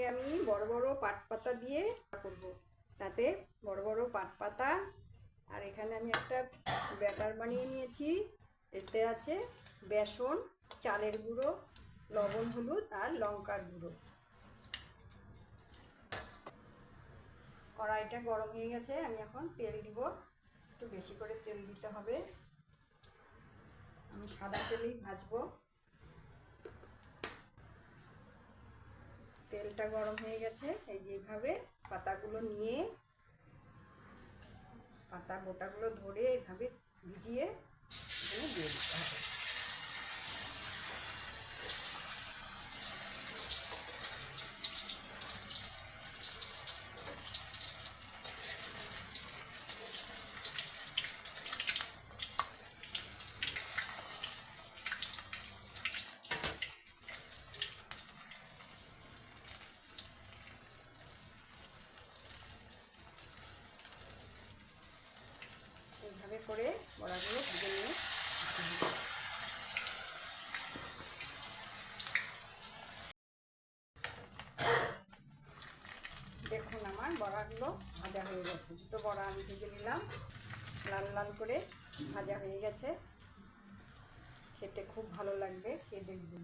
আজকে আমি বড় বড় পাট পাতা দিয়ে করব। তাতে বড় বড় পাট পাতা, আর এখানে আমি একটা ব্যাটার বানিয়ে নিয়েছি। এতে আছে বেসন, চালের গুঁড়ো, লবণ, হলুদ আর লঙ্কার গুঁড়ো। কড়াইটা গরম হয়ে গেছে, আমি এখন তেল দিব। একটু বেশি করে তেল দিতে হবে। আমি সাদা তেলেই ভাজবো। তেলটা গরম হয়ে গেছে, এই যেভাবে পাতাগুলো নিয়ে পাতা গোটাগুলো ধরে এইভাবে ভিজিয়ে এখানে দিয়ে দিতে হবে। এইভাবে করে বড়াগুলো ভেজে নিয়ে দেখুন আমার বড়াগুলো ভাজা হয়ে গেছে। দুটো বড়া আমি ভেজে নিলাম, লাল লাল করে ভাজা হয়ে গেছে। খেতে খুব ভালো লাগবে, খেয়ে দেখবেন।